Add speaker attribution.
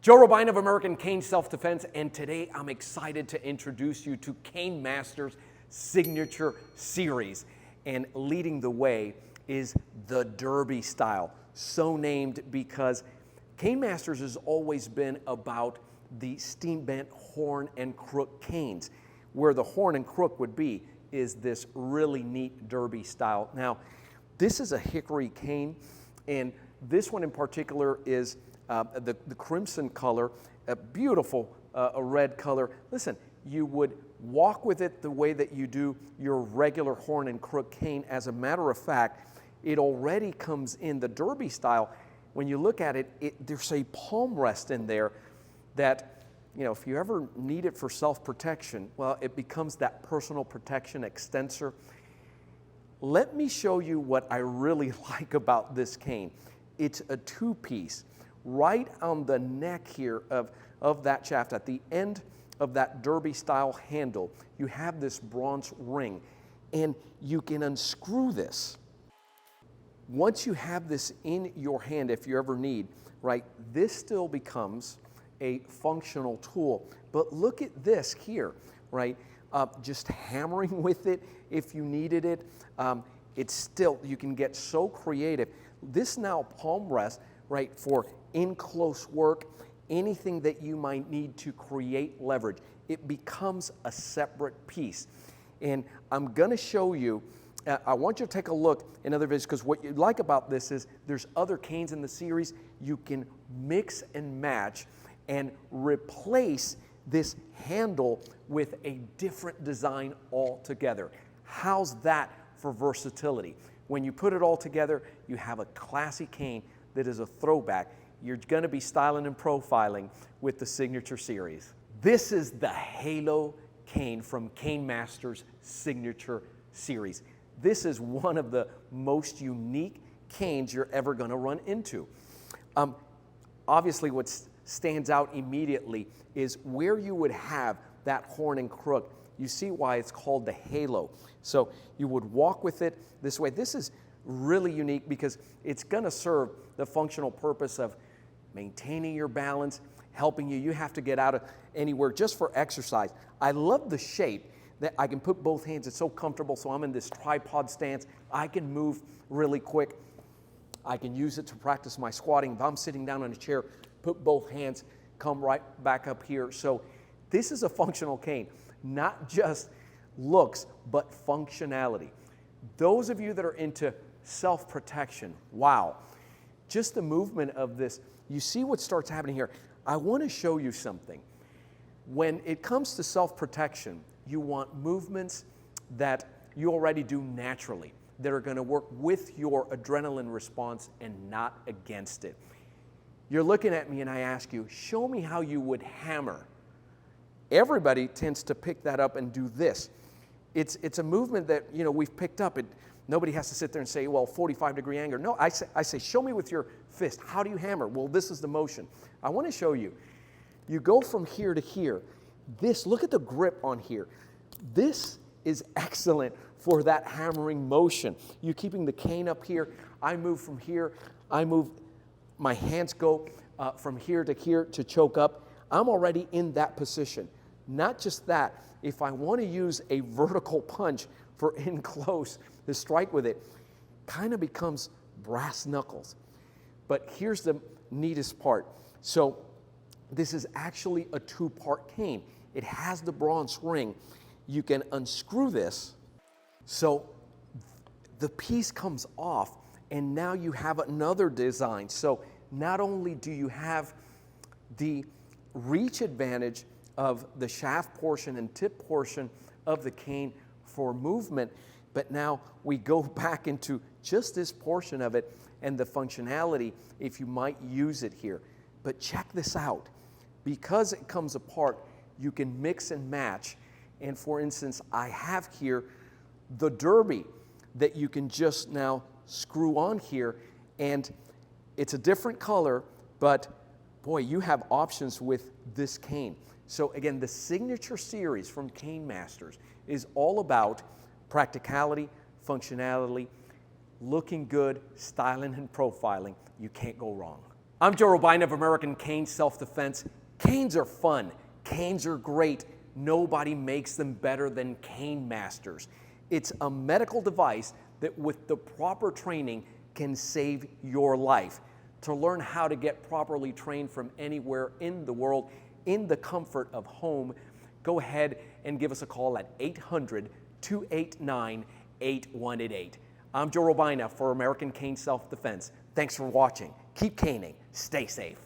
Speaker 1: Joe Robine of American Cane Self-Defense, and today I'm excited to introduce you to Cane Masters' signature series. And leading the way is the Derby style, so named because Cane Masters has always been about the steam bent horn and crook canes. Where the horn and crook would be is this really neat Derby style. Now, this is a hickory cane, and this one in particular is the crimson color, a beautiful a red color. Listen, you would walk with it the way that you do your regular horn and crook cane. As a matter of fact, it already comes in the Derby style. When you look at it, there's a palm rest in there that, you know, if you ever need it for self-protection, well, it becomes that personal protection extensor. Let me show you what I really like about this cane. It's a two-piece. Right on the neck here of that shaft, at the end of that Derby style handle, you have this bronze ring, and you can unscrew this. Once you have this in your hand, if you ever need, right, this still becomes a functional tool. But look at this here, right? Just hammering with it if you needed it. It's still, you can get so creative. This now palm rest, right, for in close work, anything that you might need to create leverage, it becomes a separate piece. And I'm going to show you, I want you to take a look in other videos, because what you like about this is there's other canes in the series. You can mix and match and replace this handle with a different design altogether. How's that for versatility? When you put it all together, you have a classy cane that is a throwback. You're going to be styling and profiling with the signature series. This is the Halo cane from Cane Masters' signature series. This is one of the most unique canes you're ever going to run into. Obviously, what stands out immediately is where you would have that horn and crook. You see why it's called the Halo. So you would walk with it this way. This is really unique because it's going to serve the functional purpose of maintaining your balance, helping you. You have to get out of anywhere just for exercise. I love the shape that I can put both hands. It's so comfortable. So I'm in this tripod stance. I can move really quick. I can use it to practice my squatting. If I'm sitting down on a chair, put both hands, come right back up here. So this is a functional cane, not just looks, but functionality. Those of you that are into self-protection, wow. Just the movement of this, you see what starts happening here. I want to show you something. When it comes to self-protection, you want movements that you already do naturally, that are going to work with your adrenaline response and not against it. You're looking at me and I ask you, show me how you would hammer. Everybody tends to pick that up and do this. It's a movement that, you know, we've picked up. Nobody has to sit there and say, well, 45-degree angle. No, I say, show me with your fist. How do you hammer? Well, this is the motion. I want to show you. You go from here to here. This, look at the grip on here. This is excellent for that hammering motion. You're keeping the cane up here. I move from here. I move, my hands go from here to choke up. I'm already in that position. Not just that, if I want to use a vertical punch for in close, the strike with it kind of becomes brass knuckles. But here's the neatest part. So this is actually a two-part cane. It has the bronze ring. You can unscrew this. So the piece comes off, and now you have another design. So not only do you have the reach advantage of the shaft portion and tip portion of the cane for movement, but now we go back into just this portion of it and the functionality if you might use it here. But check this out. Because it comes apart, you can mix and match. And for instance, I have here the Derby that you can just now screw on here, and it's a different color, but boy, you have options with this cane. So again, the signature series from Cane Masters is all about practicality, functionality, looking good, styling and profiling. You can't go wrong. I'm Joe Robina of American Cane Self-Defense. Canes are fun. Canes are great. Nobody makes them better than Cane Masters. It's a medical device that with the proper training can save your life. To learn how to get properly trained from anywhere in the world in the comfort of home, go ahead and give us a call at 800-289-8188. I'm Joe Robina for American Cane Self-Defense. Thanks for watching. Keep caning. Stay safe.